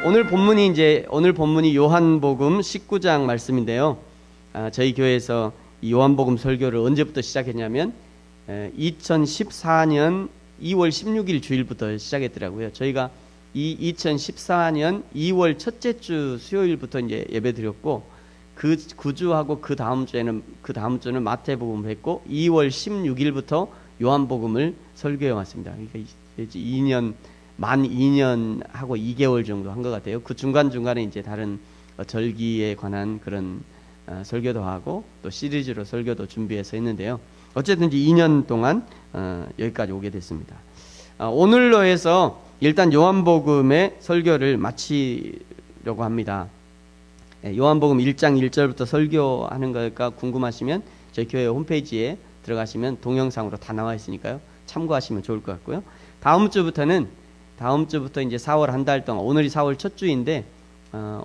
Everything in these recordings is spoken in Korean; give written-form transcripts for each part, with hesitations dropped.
오늘 본문이 요한복음 19장 말씀인데요. 저희 교회에서 이 요한복음 설교를 언제부터 시작했냐면 2014년 2월 16일 주일부터 시작했더라고요. 저희가 이 2014년 2월 첫째 주 수요일부터 이제 예배드렸고 그 주하고 그 다음 주는 마태복음을 했고 2월 16일부터 요한복음을 설교해 왔습니다. 그러니까 이제 만 2년하고 2개월 정도 한 것 같아요. 그 중간중간에 이제 다른 절기에 관한 그런 설교도 하고 또 시리즈로 설교도 준비해서 했는데요. 어쨌든 2년 동안 여기까지 오게 됐습니다. 오늘로 해서 일단 요한복음의 설교를 마치려고 합니다. 요한복음 1장 1절부터 설교하는 걸까 궁금하시면 저희 교회 홈페이지에 들어가시면 동영상으로 다 나와 있으니까요. 참고하시면 좋을 것 같고요. 다음 주부터 이제 4월 한 달 동안, 오늘이 4월 첫 주인데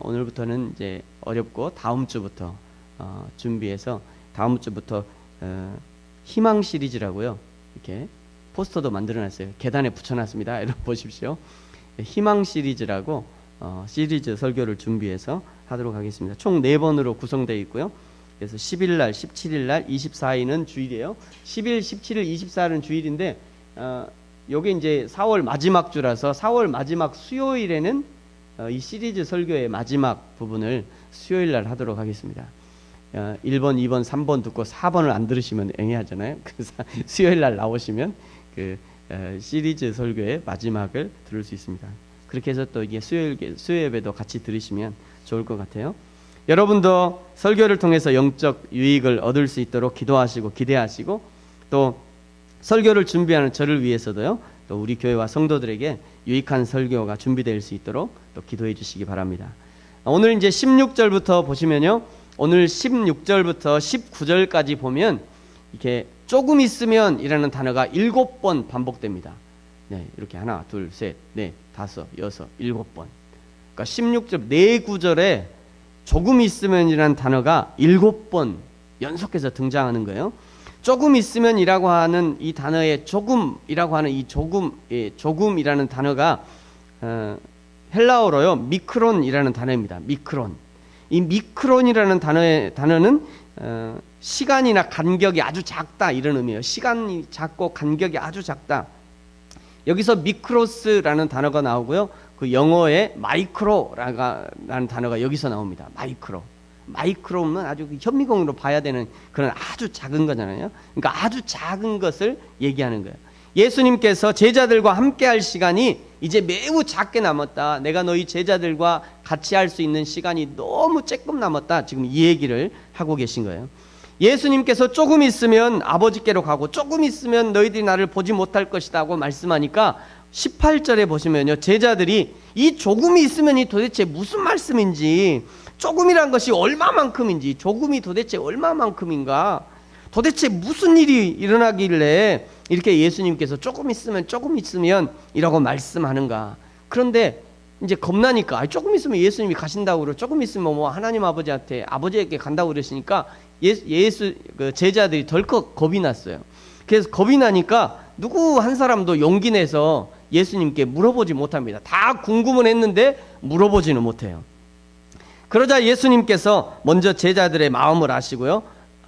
오늘부터는 이제 어렵고 다음 주부터 준비해서 다음 주부터 희망 시리즈라고요. 이렇게 포스터도 만들어놨어요. 계단에 붙여놨습니다. 여러분 보십시오. 희망 시리즈라고 시리즈 설교를 준비해서 하도록 하겠습니다. 총 4번으로 구성되어 있고요. 그래서 10일날, 17일날, 24일은 주일이에요. 10일, 17일, 24일은 주일인데 요게 이제 4월 마지막 주라서 4월 마지막 수요일에는 이 시리즈 설교의 마지막 부분을 수요일날 하도록 하겠습니다. 1번, 2번, 3번 듣고 4번을 안 들으시면 애매하잖아요. 그래서 수요일날 나오시면 그 시리즈 설교의 마지막을 들을 수 있습니다. 그렇게 해서 또 이게 수요 예배도 같이 들으시면 좋을 것 같아요. 여러분도 설교를 통해서 영적 유익을 얻을 수 있도록 기도하시고 기대하시고 또 설교를 준비하는 저를 위해서도요. 또 우리 교회와 성도들에게 유익한 설교가 준비될 수 있도록 또 기도해 주시기 바랍니다. 오늘 이제 16절부터 보시면요. 오늘 16절부터 19절까지 보면 이렇게 조금 있으면 이라는 단어가 7번 반복됩니다. 네, 이렇게 하나, 둘, 셋, 넷, 다섯, 여섯, 7번. 그러니까 16절 네 구절에 조금 있으면이라는 단어가 7번 연속해서 등장하는 거예요. 조금 있으면이라고 하는 이 단어에 조금이라고 하는 이 조금이라는 단어가 헬라어로요 미크론이라는 단어입니다. 미크론. 이 미크론이라는 단어는 시간이나 간격이 아주 작다 이런 의미예요. 시간이 작고 간격이 아주 작다. 여기서 미크로스라는 단어가 나오고요. 그 영어의 마이크로라는 단어가 여기서 나옵니다. 마이크로는 아주 현미경으로 봐야 되는 그런 아주 작은 거잖아요. 그러니까 아주 작은 것을 얘기하는 거예요. 예수님께서 제자들과 함께 할 시간이 이제 매우 작게 남았다. 내가 너희 제자들과 같이 할 수 있는 시간이 너무 조금 남았다. 지금 이 얘기를 하고 계신 거예요. 예수님께서 조금 있으면 아버지께로 가고 조금 있으면 너희들이 나를 보지 못할 것이다 하고 말씀하니까 18절에 보시면요. 제자들이 이 조금이 있으면이 도대체 무슨 말씀인지, 조금이란 것이 얼마만큼인지, 조금이 도대체 얼마만큼인가, 도대체 무슨 일이 일어나길래 이렇게 예수님께서 조금 있으면 이라고 말씀하는가. 그런데 이제 겁나니까 조금 있으면 예수님이 가신다고 그러고 조금 있으면 뭐 하나님 아버지에게 간다고 그러시니까 그 제자들이 덜컥 겁이 났어요. 그래서 겁이 나니까 누구 한 사람도 용기 내서 예수님께 물어보지 못합니다. 다 궁금은 했는데 물어보지는 못해요. 그러자 예수님께서 먼저 제자들의 마음을 아시고요.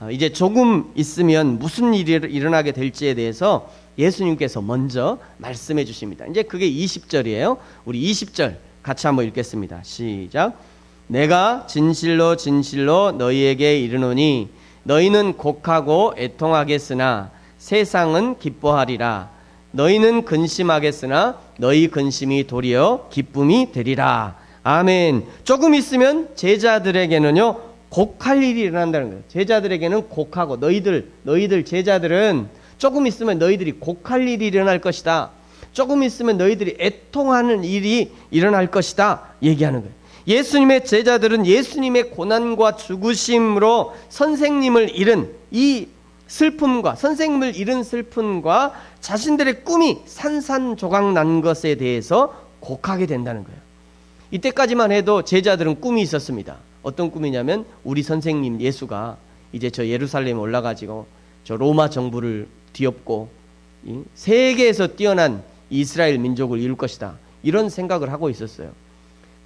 이제 조금 있으면 무슨 일이 일어나게 될지에 대해서 예수님께서 먼저 말씀해 주십니다. 이제 그게 20절이에요. 우리 20절 같이 한번 읽겠습니다. 시작. 내가 진실로 진실로 너희에게 이르노니 너희는 곡하고 애통하겠으나 세상은 기뻐하리라. 너희는 근심하겠으나 너희 근심이 도리어 기쁨이 되리라. 아멘. 조금 있으면 제자들에게는요 곡할 일이 일어난다는 거예요. 제자들에게는 곡하고 너희들 제자들은 조금 있으면 너희들이 곡할 일이 일어날 것이다. 조금 있으면 너희들이 애통하는 일이 일어날 것이다 얘기하는 거예요. 예수님의 제자들은 예수님의 고난과 죽으심으로 선생님을 잃은 이 슬픔과 선생님을 잃은 슬픔과 자신들의 꿈이 산산조각 난 것에 대해서 곡하게 된다는 거예요. 이때까지만 해도 제자들은 꿈이 있었습니다. 어떤 꿈이냐면 우리 선생님 예수가 이제 저 예루살렘에 올라가지고 저 로마 정부를 뒤엎고 세계에서 뛰어난 이스라엘 민족을 이룰 것이다. 이런 생각을 하고 있었어요.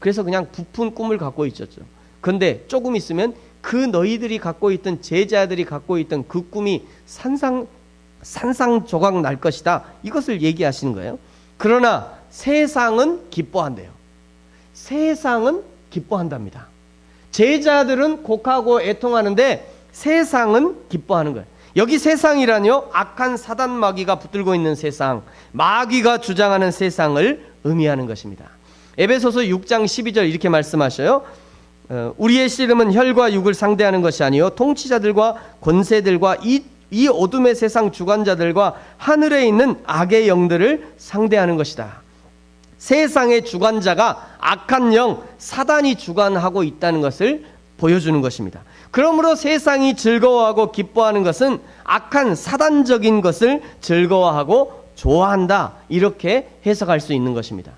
그래서 그냥 부푼 꿈을 갖고 있었죠. 그런데 조금 있으면 그 너희들이 갖고 있던, 제자들이 갖고 있던 그 꿈이 산상조각 날 것이다, 이것을 얘기하시는 거예요. 그러나 세상은 기뻐한대요. 세상은 기뻐한답니다. 제자들은 곡하고 애통하는데 세상은 기뻐하는 거예요. 여기 세상이라뇨, 악한 사단 마귀가 붙들고 있는 세상, 마귀가 주장하는 세상을 의미하는 것입니다. 에베소서 6장 12절 이렇게 말씀하셔요. 우리의 씨름은 혈과 육을 상대하는 것이 아니요 통치자들과 권세들과 이 어둠의 세상 주관자들과 하늘에 있는 악의 영들을 상대하는 것이다. 세상의 주관자가 악한 영, 사단이 주관하고 있다는 것을 보여주는 것입니다. 그러므로 세상이 즐거워하고 기뻐하는 것은 악한 사단적인 것을 즐거워하고 좋아한다, 이렇게 해석할 수 있는 것입니다.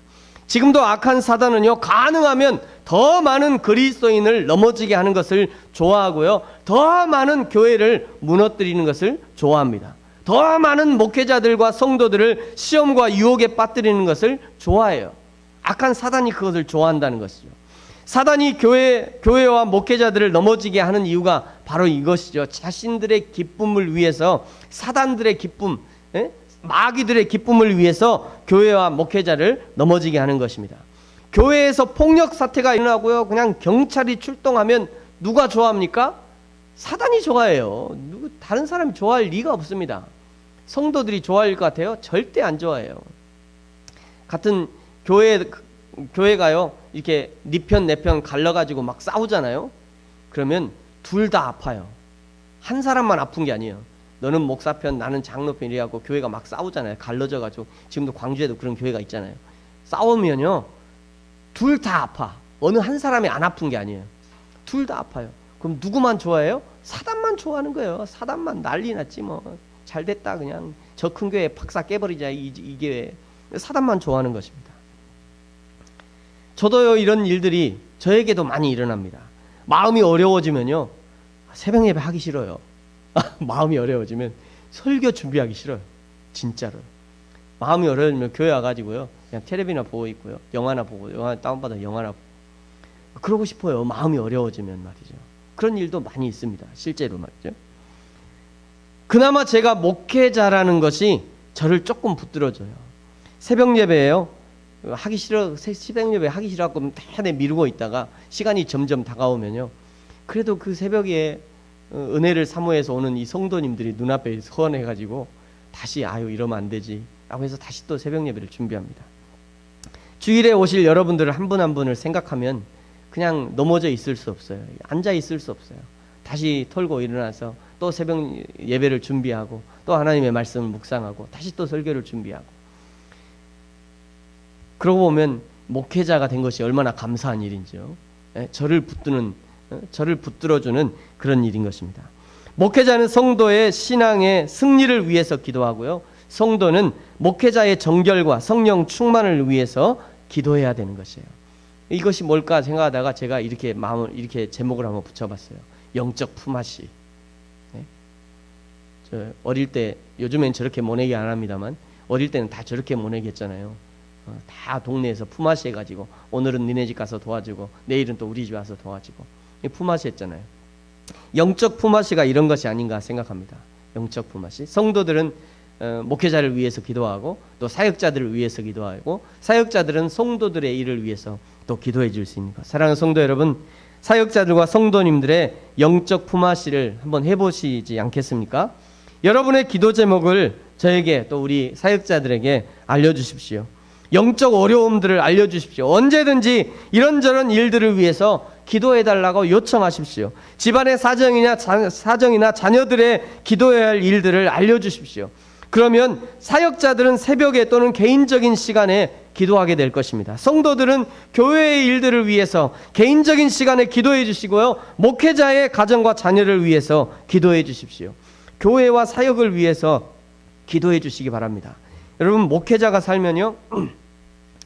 지금도 악한 사단은요, 가능하면 더 많은 그리스도인을 넘어지게 하는 것을 좋아하고요, 더 많은 교회를 무너뜨리는 것을 좋아합니다. 더 많은 목회자들과 성도들을 시험과 유혹에 빠뜨리는 것을 좋아해요. 악한 사단이 그것을 좋아한다는 것이죠. 사단이 교회와 목회자들을 넘어지게 하는 이유가 바로 이것이죠. 자신들의 기쁨을 위해서, 사단들의 기쁨, 마귀들의 기쁨을 위해서 교회와 목회자를 넘어지게 하는 것입니다. 교회에서 폭력 사태가 일어나고요, 그냥 경찰이 출동하면 누가 좋아합니까? 사단이 좋아해요. 다른 사람이 좋아할 리가 없습니다. 성도들이 좋아할 것 같아요? 절대 안 좋아해요. 같은 교회가요, 이렇게 네 편 내 편 갈라가지고 막 싸우잖아요. 그러면 둘 다 아파요. 한 사람만 아픈 게 아니에요. 너는 목사 편, 나는 장로 편, 이래갖고 교회가 막 싸우잖아요. 갈라져가지고. 지금도 광주에도 그런 교회가 있잖아요. 싸우면요, 둘 다 아파. 어느 한 사람이 안 아픈 게 아니에요. 둘 다 아파요. 그럼 누구만 좋아해요? 사단만 좋아하는 거예요. 사단만 난리 났지 뭐. 잘 됐다, 그냥 저 큰 교회 박사 깨버리자, 이 교회. 사단만 좋아하는 것입니다. 저도요, 이런 일들이 저에게도 많이 일어납니다. 마음이 어려워지면요, 새벽 예배 하기 싫어요. 마음이 어려워지면 설교 준비하기 싫어요. 진짜로. 마음이 어려우면 교회 와가지고요, 그냥 텔레비나 보고 있고요, 영화나 보고, 영화 다운받아 영화나 보고 그러고 싶어요. 마음이 어려워지면 말이죠. 그런 일도 많이 있습니다. 실제로 말이죠. 그나마 제가 목회자라는 것이 저를 조금 붙들어줘요. 새벽 예배예요, 하기 싫어, 새벽 예배 하기 싫어갖고 내내 미루고 있다가 시간이 점점 다가오면요, 그래도 그 새벽에 은혜를 사모해서 오는 이 성도님들이 눈앞에 서원해가지고 다시 아유 이러면 안 되지 라고 해서 다시 또 새벽 예배를 준비합니다. 주일에 오실 여러분들 한 분 한 분을 생각하면 그냥 넘어져 있을 수 없어요. 앉아 있을 수 없어요. 다시 털고 일어나서 또 새벽 예배를 준비하고 또 하나님의 말씀을 묵상하고 다시 또 설교를 준비하고, 그러고 보면 목회자가 된 것이 얼마나 감사한 일인지요. 저를 붙들어주는 그런 일인 것입니다. 목회자는 성도의 신앙의 승리를 위해서 기도하고요, 성도는 목회자의 정결과 성령 충만을 위해서 기도해야 되는 것이에요. 이것이 뭘까 생각하다가 제가 이렇게 제목을 한번 붙여봤어요. 영적 품앗이. 저 어릴 때, 요즘엔 저렇게 모내기 안 합니다만 어릴 때는 다 저렇게 모내기 했잖아요. 다 동네에서 품앗이 해가지고 오늘은 니네 집 가서 도와주고 내일은 또 우리 집 와서 도와주고 품앗이 했잖아요. 영적 품앗이가 이런 것이 아닌가 생각합니다. 영적 품앗이. 성도들은 목회자를 위해서 기도하고 또 사역자들을 위해서 기도하고, 사역자들은 성도들의 일을 위해서 또 기도해 줄 수 있는 것. 사랑하는 성도 여러분, 사역자들과 성도님들의 영적 품앗이를 한번 해보시지 않겠습니까? 여러분의 기도 제목을 저에게 또 우리 사역자들에게 알려주십시오. 영적 어려움들을 알려주십시오. 언제든지 이런저런 일들을 위해서 기도해달라고 요청하십시오. 집안의 사정이나 자녀들의 기도해야 할 일들을 알려주십시오. 그러면 사역자들은 새벽에 또는 개인적인 시간에 기도하게 될 것입니다. 성도들은 교회의 일들을 위해서 개인적인 시간에 기도해 주시고요, 목회자의 가정과 자녀를 위해서 기도해 주십시오. 교회와 사역을 위해서 기도해 주시기 바랍니다. 여러분, 목회자가 살면요,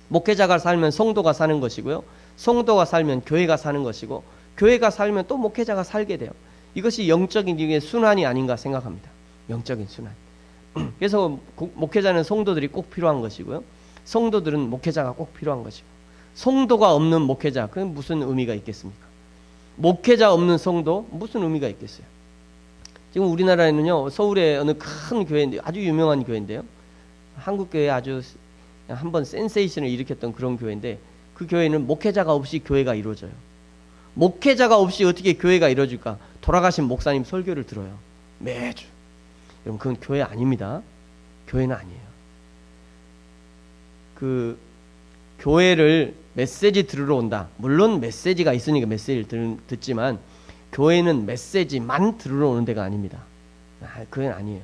목회자가 살면 성도가 사는 것이고요, 성도가 살면 교회가 사는 것이고, 교회가 살면 또 목회자가 살게 돼요. 이것이 영적인 순환이 아닌가 생각합니다. 영적인 순환. 그래서 목회자는 성도들이 꼭 필요한 것이고요, 성도들은 목회자가 꼭 필요한 것이고, 성도가 없는 목회자, 그건 무슨 의미가 있겠습니까? 목회자 없는 성도, 무슨 의미가 있겠어요? 지금 우리나라에는요, 서울의 어느 큰 교회인데, 아주 유명한 교회인데요, 한국 교회 아주 한번 센세이션을 일으켰던 그런 교회인데, 그 교회는 목회자가 없이 교회가 이루어져요. 목회자가 없이 어떻게 교회가 이루어질까? 돌아가신 목사님 설교를 들어요, 매주. 여러분, 그건 교회 아닙니다. 교회는 아니에요. 그 교회를 메시지 들으러 온다. 물론 메시지가 있으니까 메시지를 듣지만, 교회는 메시지만 들으러 오는 데가 아닙니다. 그건 아니에요.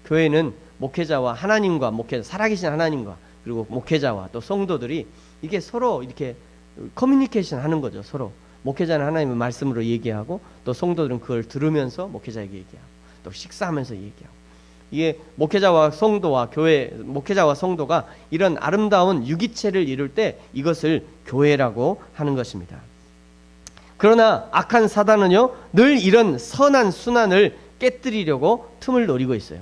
교회는 목회자와 하나님과, 목회자, 살아계신 하나님과, 그리고 목회자와 또 성도들이 이게 서로 이렇게 커뮤니케이션 하는 거죠. 서로 목회자는 하나님의 말씀으로 얘기하고, 또 성도들은 그걸 들으면서 목회자에게 얘기하고, 또 식사하면서 얘기하고. 이게 목회자와 성도와 교회, 목회자와 성도가 이런 아름다운 유기체를 이룰 때 이것을 교회라고 하는 것입니다. 그러나 악한 사단은요, 늘 이런 선한 순환을 깨뜨리려고 틈을 노리고 있어요.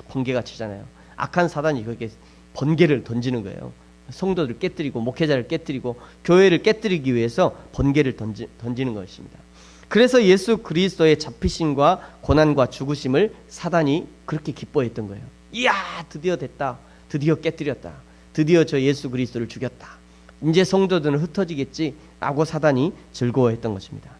번개가 치잖아요. 악한 사단이 그렇게 번개를 던지는 거예요. 성도들을 깨뜨리고, 목회자를 깨뜨리고, 교회를 깨뜨리기 위해서 번개를 던지는 것입니다. 그래서 예수 그리스도의 잡히심과 고난과 죽으심을 사단이 그렇게 기뻐했던 거예요. 이야, 드디어 됐다. 드디어 깨뜨렸다. 드디어 저 예수 그리스도를 죽였다. 이제 성도들은 흩어지겠지 라고 사단이 즐거워했던 것입니다.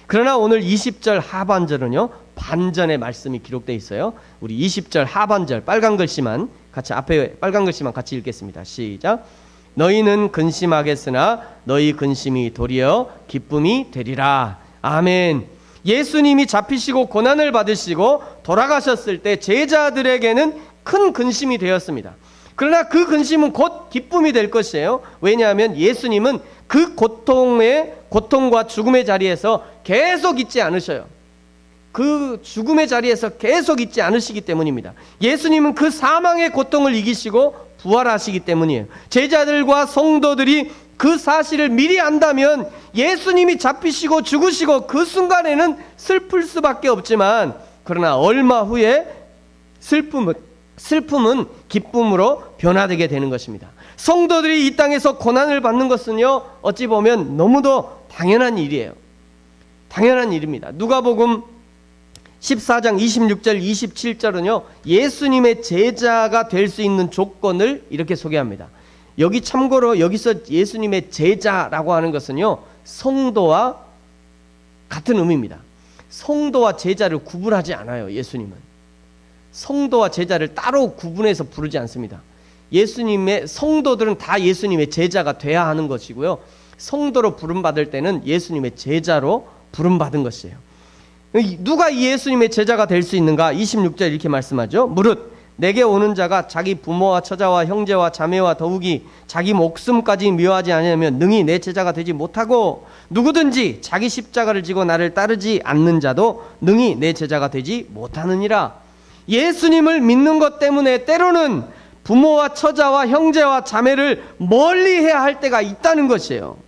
그러나 오늘 20절 하반절은요, 반전의 말씀이 기록되어 있어요. 우리 20절 하반절 빨간 글씨만 같이, 앞에 빨간 글씨만 같이 읽겠습니다. 시작. 너희는 근심하겠으나 너희 근심이 도리어 기쁨이 되리라. 아멘. 예수님이 잡히시고 고난을 받으시고 돌아가셨을 때 제자들에게는 큰 근심이 되었습니다. 그러나 그 근심은 곧 기쁨이 될 것이에요. 왜냐하면 예수님은 그 고통과 죽음의 자리에서 계속 있지 않으셔요. 그 죽음의 자리에서 계속 있지 않으시기 때문입니다. 예수님은 그 사망의 고통을 이기시고 부활하시기 때문이에요. 제자들과 성도들이 그 사실을 미리 안다면 예수님이 잡히시고 죽으시고 그 순간에는 슬플 수밖에 없지만, 그러나 얼마 후에 슬픔은 기쁨으로 변화되게 되는 것입니다. 성도들이 이 땅에서 고난을 받는 것은요, 어찌 보면 너무도 당연한 일이에요. 당연한 일입니다. 누가복음 14장 26절 27절은요 예수님의 제자가 될 수 있는 조건을 이렇게 소개합니다. 여기 참고로 여기서 예수님의 제자라고 하는 것은요 성도와 같은 의미입니다. 성도와 제자를 구분하지 않아요. 예수님은 성도와 제자를 따로 구분해서 부르지 않습니다. 예수님의 성도들은 다 예수님의 제자가 돼야 하는 것이고요, 성도로 부름받을 때는 예수님의 제자로 부름받은 것이에요. 누가 이 예수님의 제자가 될 수 있는가? 26절 이렇게 말씀하죠. 무릇 내게 오는 자가 자기 부모와 처자와 형제와 자매와 더욱이 자기 목숨까지 미워하지 않으면 능히 내 제자가 되지 못하고, 누구든지 자기 십자가를 지고 나를 따르지 않는 자도 능히 내 제자가 되지 못하느니라. 예수님을 믿는 것 때문에 때로는 부모와 처자와 형제와 자매를 멀리해야 할 때가 있다는 것이에요.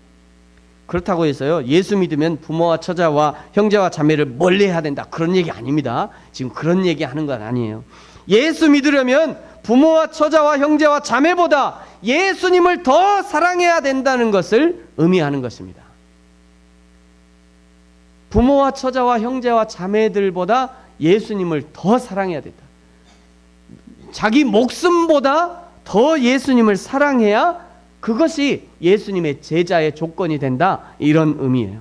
그렇다고 해서요 예수 믿으면 부모와 처자와 형제와 자매를 멀리해야 된다, 그런 얘기 아닙니다. 지금 그런 얘기 하는 건 아니에요. 예수 믿으려면 부모와 처자와 형제와 자매보다 예수님을 더 사랑해야 된다는 것을 의미하는 것입니다. 부모와 처자와 형제와 자매들보다 예수님을 더 사랑해야 된다. 자기 목숨보다 더 예수님을 사랑해야 그것이 예수님의 제자의 조건이 된다, 이런 의미예요.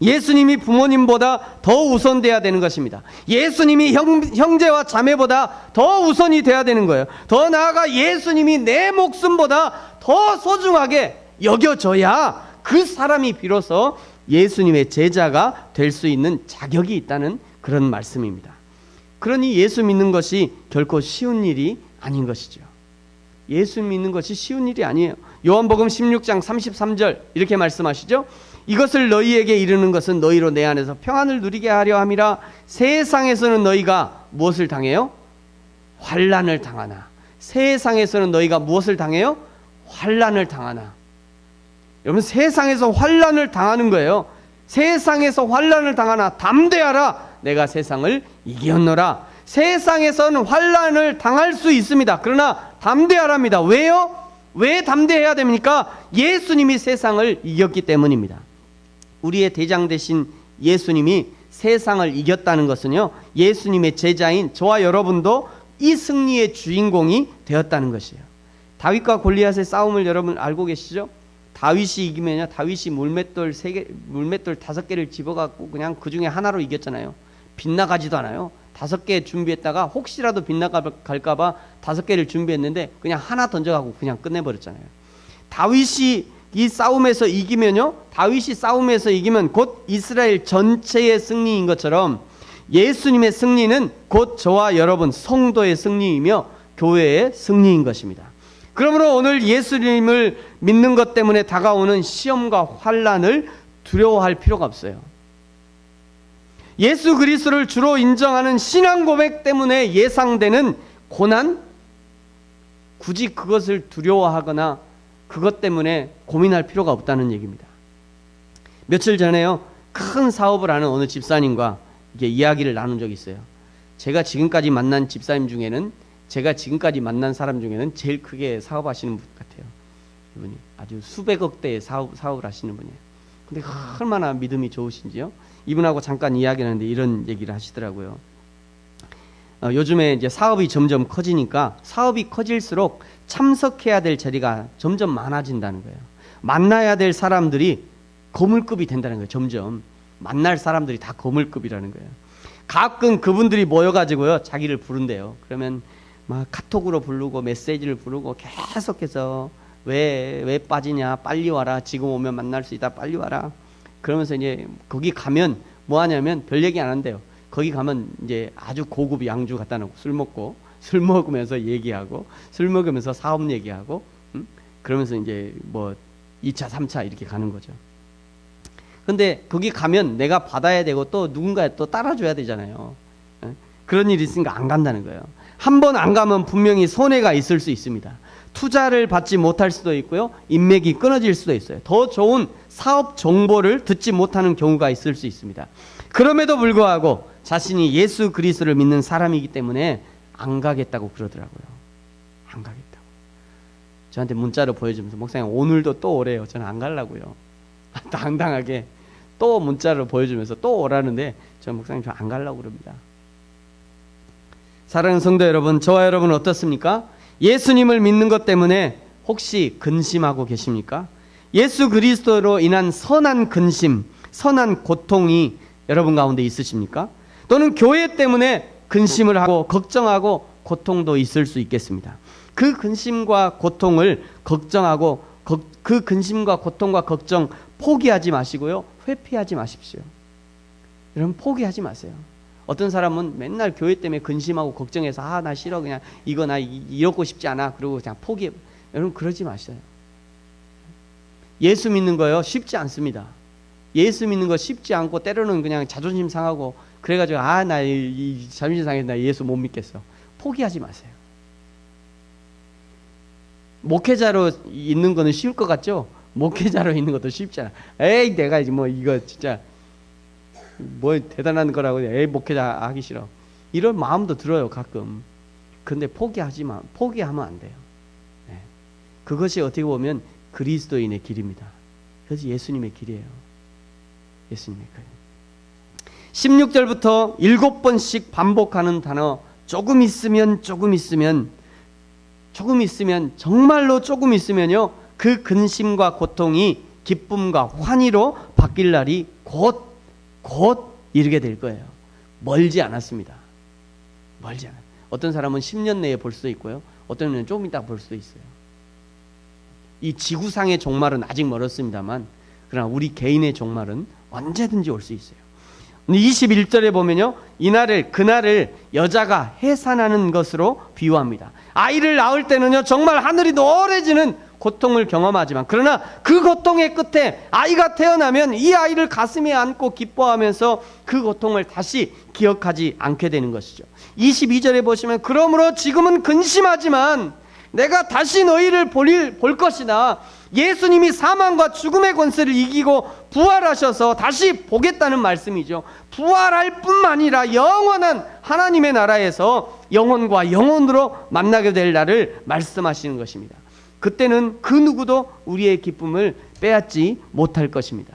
예수님이 부모님보다 더 우선돼야 되는 것입니다. 예수님이 형제와 자매보다 더 우선이 돼야 되는 거예요. 더 나아가 예수님이 내 목숨보다 더 소중하게 여겨져야 그 사람이 비로소 예수님의 제자가 될 수 있는 자격이 있다는 그런 말씀입니다. 그러니 예수 믿는 것이 결코 쉬운 일이 아닌 것이죠. 예수 믿는 것이 쉬운 일이 아니에요. 요한복음 16장 33절 이렇게 말씀하시죠. 이것을 너희에게 이르는 것은 너희로 내 안에서 평안을 누리게 하려 함이라. 세상에서는 너희가 무엇을 당해요? 환난을 당하나. 세상에서는 너희가 무엇을 당해요? 환난을 당하나. 여러분, 세상에서 환난을 당하는 거예요. 세상에서 환난을 당하나 담대하라, 내가 세상을 이겼노라. 세상에서는 환난을 당할 수 있습니다. 그러나 담대하랍니다. 왜요? 왜 담대해야 됩니까? 예수님이 세상을 이겼기 때문입니다. 우리의 대장 되신 예수님이 세상을 이겼다는 것은요, 예수님의 제자인 저와 여러분도 이 승리의 주인공이 되었다는 것이에요. 다윗과 골리앗의 싸움을 여러분 알고 계시죠? 다윗이 이기면요, 다윗이 물맷돌 5개를 집어갖고 그냥 그 중에 하나로 이겼잖아요. 빗나가지도 않아요. 5개 준비했다가 혹시라도 빗나갈까봐 5개를 준비했는데 그냥 하나 던져가고 그냥 끝내버렸잖아요. 다윗이 이 싸움에서 이기면요, 다윗이 싸움에서 이기면 곧 이스라엘 전체의 승리인 것처럼 예수님의 승리는 곧 저와 여러분 성도의 승리이며 교회의 승리인 것입니다. 그러므로 오늘 예수님을 믿는 것 때문에 다가오는 시험과 환난을 두려워할 필요가 없어요. 예수 그리스도를 주로 인정하는 신앙 고백 때문에 예상되는 고난, 굳이 그것을 두려워하거나 그것 때문에 고민할 필요가 없다는 얘기입니다. 며칠 전에요, 큰 사업을 하는 어느 집사님과 이게 이야기를 나눈 적이 있어요. 제가 지금까지 만난 집사님 중에는, 제가 지금까지 만난 사람 중에는 제일 크게 사업하시는 분 같아요. 이분이 아주 수백억 대의 사업을 하시는 분이에요. 근데 얼마나 믿음이 좋으신지요. 이분하고 잠깐 이야기하는데 이런 얘기를 하시더라고요. 요즘에 이제 사업이 점점 커지니까 사업이 커질수록 참석해야 될 자리가 점점 많아진다는 거예요. 만나야 될 사람들이 거물급이 된다는 거예요. 점점 만날 사람들이 다 거물급이라는 거예요. 가끔 그분들이 모여가지고요, 자기를 부른대요. 그러면 막 카톡으로 부르고 메시지를 부르고 계속해서 왜 빠지냐, 빨리 와라, 지금 오면 만날 수 있다, 빨리 와라. 그러면서 이제 거기 가면 뭐 하냐면 별 얘기 안 한대요. 거기 가면 이제 아주 고급 양주 갖다 놓고 술 먹고, 술 먹으면서 얘기하고, 술 먹으면서 사업 얘기하고, 그러면서 이제 뭐 2차 3차 이렇게 가는 거죠. 근데 거기 가면 내가 받아야 되고 또 누군가 또 따라줘야 되잖아요. 그런 일이 있으니까 안 간다는 거예요. 한 번 안 가면 분명히 손해가 있을 수 있습니다. 투자를 받지 못할 수도 있고요, 인맥이 끊어질 수도 있어요. 더 좋은 사업 정보를 듣지 못하는 경우가 있을 수 있습니다. 그럼에도 불구하고 자신이 예수 그리스도를 믿는 사람이기 때문에 안 가겠다고 그러더라고요. 안 가겠다고. 저한테 문자로 보여주면서 목사님 오늘도 또 오래요. 저는 안 가려고요. 당당하게 또 문자로 보여주면서 또 오라는데 저는 목사님 저 안 가려고 그럽니다. 사랑하는 성도 여러분, 저와 여러분은 어떻습니까? 예수님을 믿는 것 때문에 혹시 근심하고 계십니까? 예수 그리스도로 인한 선한 근심, 선한 고통이 여러분 가운데 있으십니까? 또는 교회 때문에 근심을 하고 걱정하고 고통도 있을 수 있겠습니다. 그 근심과 고통을 걱정하고 그 근심과 고통과 걱정 포기하지 마시고요, 회피하지 마십시오. 여러분 포기하지 마세요. 어떤 사람은 맨날 교회 때문에 근심하고 걱정해서 나 싫어, 그냥 이거 나 이러고 싶지 않아, 그러고 그냥 포기해. 여러분 그러지 마세요. 예수 믿는 거요 쉽지 않습니다. 예수 믿는 거 쉽지 않고 때로는 그냥 자존심 상하고 그래가지고 나 이 자존심 상해서 나 예수 못 믿겠어. 포기하지 마세요. 목회자로 있는 거는 쉬울 것 같죠? 목회자로 있는 것도 쉽지 않아. 에이 내가 뭐 이거 진짜 뭐 대단한 거라고, 에이 목회자 하기 싫어, 이런 마음도 들어요 가끔. 근데 포기하면 안 돼요. 네. 그것이 어떻게 보면 그리스도인의 길입니다. 그래서 예수님의 길이에요. 예수님의 길. 16절부터 7번씩 반복하는 단어, 조금 있으면 정말로 조금 있으면요, 그 근심과 고통이 기쁨과 환희로 바뀔 날이 곧 이르게 될 거예요. 멀지 않았습니다. 멀지 않아요. 어떤 사람은 10년 내에 볼 수도 있고요, 어떤 사람은 조금 이따 볼 수도 있어요. 이 지구상의 종말은 아직 멀었습니다만, 그러나 우리 개인의 종말은 언제든지 올 수 있어요. 21절에 보면요, 그날을 여자가 해산하는 것으로 비유합니다. 아이를 낳을 때는요, 정말 하늘이 노래지는 고통을 경험하지만, 그러나 그 고통의 끝에 아이가 태어나면 이 아이를 가슴에 안고 기뻐하면서 그 고통을 다시 기억하지 않게 되는 것이죠. 22절에 보시면, 그러므로 지금은 근심하지만 내가 다시 너희를 볼 것이다. 예수님이 사망과 죽음의 권세를 이기고 부활하셔서 다시 보겠다는 말씀이죠. 부활할 뿐만 아니라 영원한 하나님의 나라에서 영혼과 영혼으로 만나게 될 날을 말씀하시는 것입니다. 그때는 그 누구도 우리의 기쁨을 빼앗지 못할 것입니다.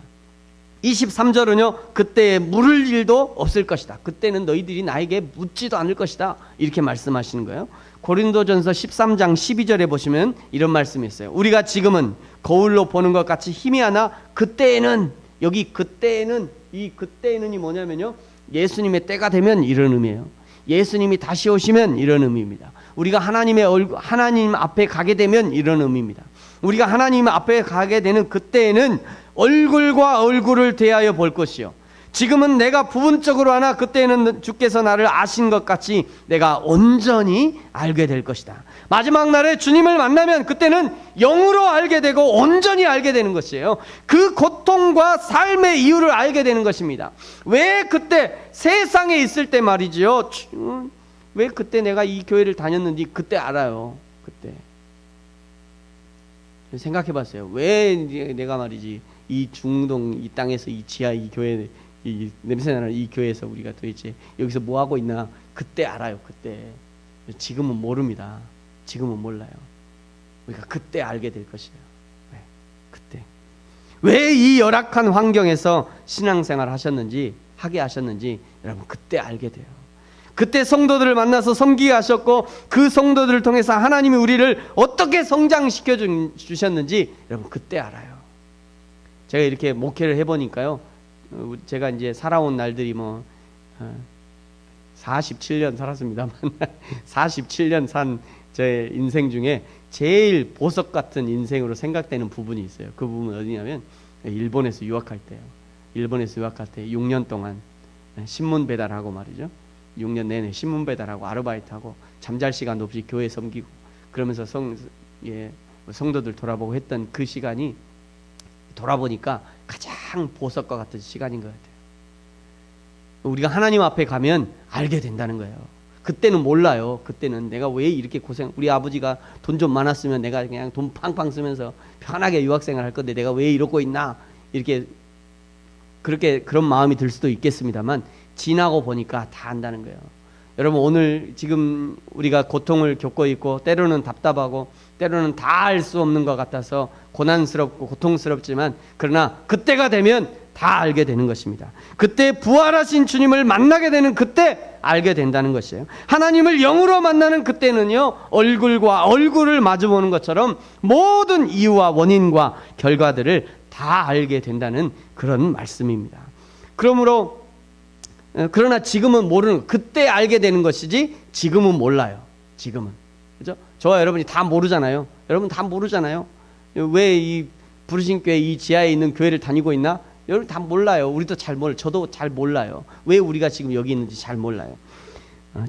23절은요, 그때 물을 일도 없을 것이다. 그때는 너희들이 나에게 묻지도 않을 것이다. 이렇게 말씀하시는 거예요. 고린도전서 13장 12절에 보시면 이런 말씀이 있어요. 우리가 지금은 거울로 보는 것 같이 희미하나 그때에는, 여기 그때에는, 이 그때에는이 뭐냐면요, 예수님의 때가 되면 이런 의미예요. 예수님이 다시 오시면 이런 의미입니다. 우리가 하나님 앞에 가게 되면 이런 의미입니다. 우리가 하나님 앞에 가게 되는 그때에는 얼굴과 얼굴을 대하여 볼 것이요, 지금은 내가 부분적으로 하나 그때에는 주께서 나를 아신 것 같이 내가 온전히 알게 될 것이다. 마지막 날에 주님을 만나면 그때는 영으로 알게 되고 온전히 알게 되는 것이에요. 그 고통과 삶의 이유를 알게 되는 것입니다. 왜 그때 세상에 있을 때 말이지요, 왜 그때 내가 이 교회를 다녔는지 그때 알아요. 그때 생각해 봤어요. 왜 내가 말이지 이 중동 이 땅에서 이 지하 이 교회, 이 냄새나는 이 교회에서 우리가 도대체 여기서 뭐 하고 있나 그때 알아요. 그때. 지금은 모릅니다. 지금은 몰라요. 우리가 그때 알게 될 것이에요. 그때 왜 이 열악한 환경에서 신앙생활 하게 하셨는지 여러분 그때 알게 돼요. 그때 성도들을 만나서 섬기게 하셨고 그 성도들을 통해서 하나님이 우리를 어떻게 성장시켜 주셨는지 여러분 그때 알아요. 제가 이렇게 목회를 해보니까요, 제가 이제 살아온 날들이 47년 살았습니다만 47년 산 제 인생 중에 제일 보석 같은 인생으로 생각되는 부분이 있어요. 그 부분은 어디냐면 일본에서 유학할 때요. 일본에서 유학할 때 6년 동안 신문 배달하고 말이죠. 6년 내내 신문 배달하고 아르바이트하고 잠잘 시간도 없이 교회 섬기고 그러면서 성도들 돌아보고 했던 그 시간이 돌아보니까 가장 보석과 같은 시간인 것 같아요. 우리가 하나님 앞에 가면 알게 된다는 거예요. 그때는 몰라요. 그때는 내가 왜 이렇게 우리 아버지가 돈 좀 많았으면 내가 그냥 돈 팡팡 쓰면서 편하게 유학생활 할 건데 내가 왜 이러고 있나, 그런 마음이 들 수도 있겠습니다만 지나고 보니까 다 안다는 거예요. 여러분 오늘 지금 우리가 고통을 겪고 있고 때로는 답답하고 때로는 다 알 수 없는 것 같아서 고난스럽고 고통스럽지만 그러나 그때가 되면 다 알게 되는 것입니다. 그때 부활하신 주님을 만나게 되는 그때 알게 된다는 것이에요. 하나님을 영으로 만나는 그때는요, 얼굴과 얼굴을 마주보는 것처럼 모든 이유와 원인과 결과들을 다 알게 된다는 그런 말씀입니다. 그러나 지금은 모르는, 그때 알게 되는 것이지 지금은 몰라요. 지금은. 그죠? 저와 여러분이 다 모르잖아요. 여러분 다 모르잖아요. 왜 이 부르심교회 이 지하에 있는 교회를 다니고 있나? 여러분 다 몰라요. 우리도 잘 몰라요. 저도 잘 몰라요. 왜 우리가 지금 여기 있는지 잘 몰라요.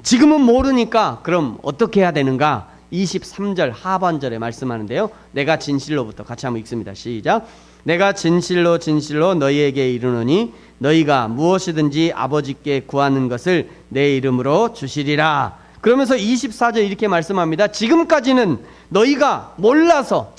지금은 모르니까 그럼 어떻게 해야 되는가? 23절 하반절에 말씀하는데요, 내가 진실로부터 같이 한번 읽습니다. 시작. 내가 진실로 진실로 너희에게 이르노니 너희가 무엇이든지 아버지께 구하는 것을 내 이름으로 주시리라. 그러면서 24절 이렇게 말씀합니다. 지금까지는 너희가 몰라서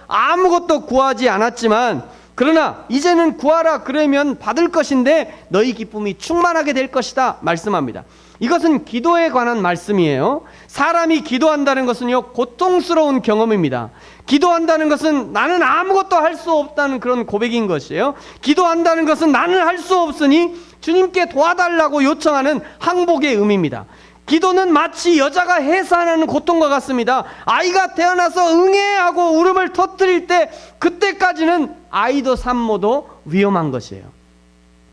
아무것도 구하지 않았지만 그러나 이제는 구하라 그러면 받을 것인데 너희 기쁨이 충만하게 될 것이다 말씀합니다. 이것은 기도에 관한 말씀이에요. 사람이 기도한다는 것은요, 고통스러운 경험입니다. 기도한다는 것은 나는 아무것도 할 수 없다는 그런 고백인 것이에요. 기도한다는 것은 나는 할 수 없으니 주님께 도와달라고 요청하는 항복의 의미입니다. 기도는 마치 여자가 해산하는 고통과 같습니다. 아이가 태어나서 응애하고 울음을 터뜨릴 때 그때까지는 아이도 산모도 위험한 것이에요.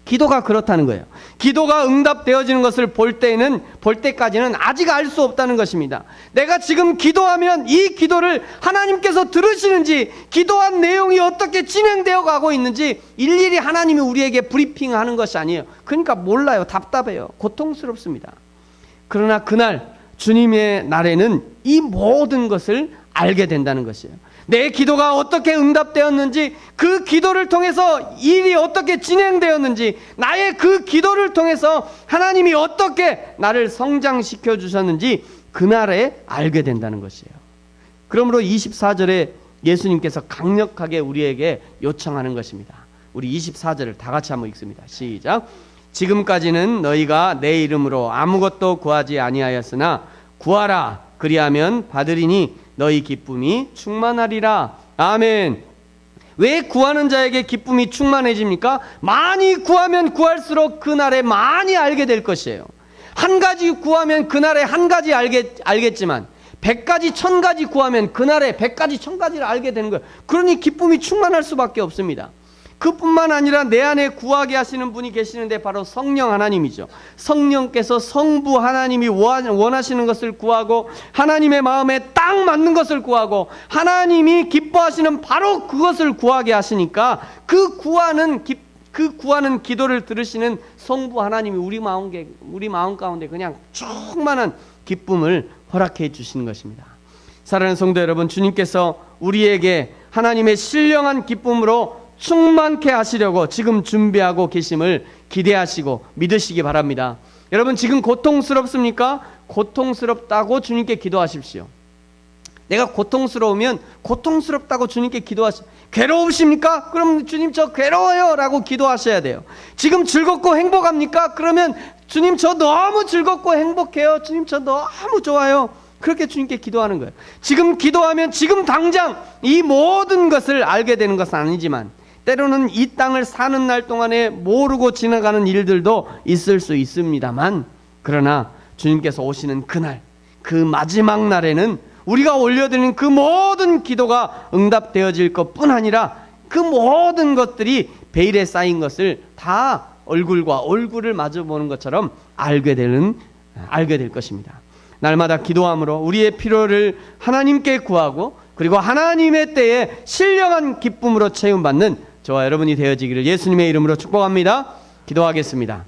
기도가 그렇다는 거예요. 기도가 응답되어지는 것을 볼 때까지는 아직 알 수 없다는 것입니다. 내가 지금 기도하면 이 기도를 하나님께서 들으시는지, 기도한 내용이 어떻게 진행되어 가고 있는지 일일이 하나님이 우리에게 브리핑하는 것이 아니에요. 그러니까 몰라요. 답답해요. 고통스럽습니다. 그러나 그날 주님의 날에는 이 모든 것을 알게 된다는 것이에요. 내 기도가 어떻게 응답되었는지, 그 기도를 통해서 일이 어떻게 진행되었는지, 나의 그 기도를 통해서 하나님이 어떻게 나를 성장시켜 주셨는지 그날에 알게 된다는 것이에요. 그러므로 24절에 예수님께서 강력하게 우리에게 요청하는 것입니다. 우리 24절을 다 같이 한번 읽습니다. 시작. 지금까지는 너희가 내 이름으로 아무것도 구하지 아니하였으나 구하라 그리하면 받으리니 너희 기쁨이 충만하리라. 아멘. 왜 구하는 자에게 기쁨이 충만해집니까? 많이 구하면 구할수록 그날에 많이 알게 될 것이에요. 한 가지 구하면 그날에 한 가지 알겠지만 100가지 1000가지 구하면 그날에 100가지 1000가지를 알게 되는 거예요. 그러니 기쁨이 충만할 수밖에 없습니다. 그뿐만 아니라 내 안에 구하게 하시는 분이 계시는데 바로 성령 하나님이죠. 성령께서 성부 하나님이 원하시는 것을 구하고 하나님의 마음에 딱 맞는 것을 구하고 하나님이 기뻐하시는 바로 그것을 구하게 하시니까 그 구하는 기도를 들으시는 성부 하나님이 우리 마음 가운데 그냥 충만한 기쁨을 허락해 주시는 것입니다. 사랑하는 성도 여러분, 주님께서 우리에게 하나님의 신령한 기쁨으로 충만케 하시려고 지금 준비하고 계심을 기대하시고 믿으시기 바랍니다. 여러분, 지금 고통스럽습니까? 고통스럽다고 주님께 기도하십시오. 내가 고통스러우면 고통스럽다고 주님께 기도하십시오. 괴로우십니까? 그럼 주님 저 괴로워요 라고 기도하셔야 돼요. 지금 즐겁고 행복합니까? 그러면 주님 저 너무 즐겁고 행복해요. 주님 저 너무 좋아요. 그렇게 주님께 기도하는 거예요. 지금 기도하면 지금 당장 이 모든 것을 알게 되는 것은 아니지만 때로는 이 땅을 사는 날 동안에 모르고 지나가는 일들도 있을 수 있습니다만, 그러나 주님께서 오시는 그날, 그 마지막 날에는 우리가 올려드리는 그 모든 기도가 응답되어질 것뿐 아니라 그 모든 것들이 베일에 쌓인 것을 다 얼굴과 얼굴을 마주보는 것처럼 알게 될 것입니다. 날마다 기도함으로 우리의 필요를 하나님께 구하고 그리고 하나님의 때에 신령한 기쁨으로 채움받는 저와 여러분이 되어지기를 예수님의 이름으로 축복합니다. 기도하겠습니다.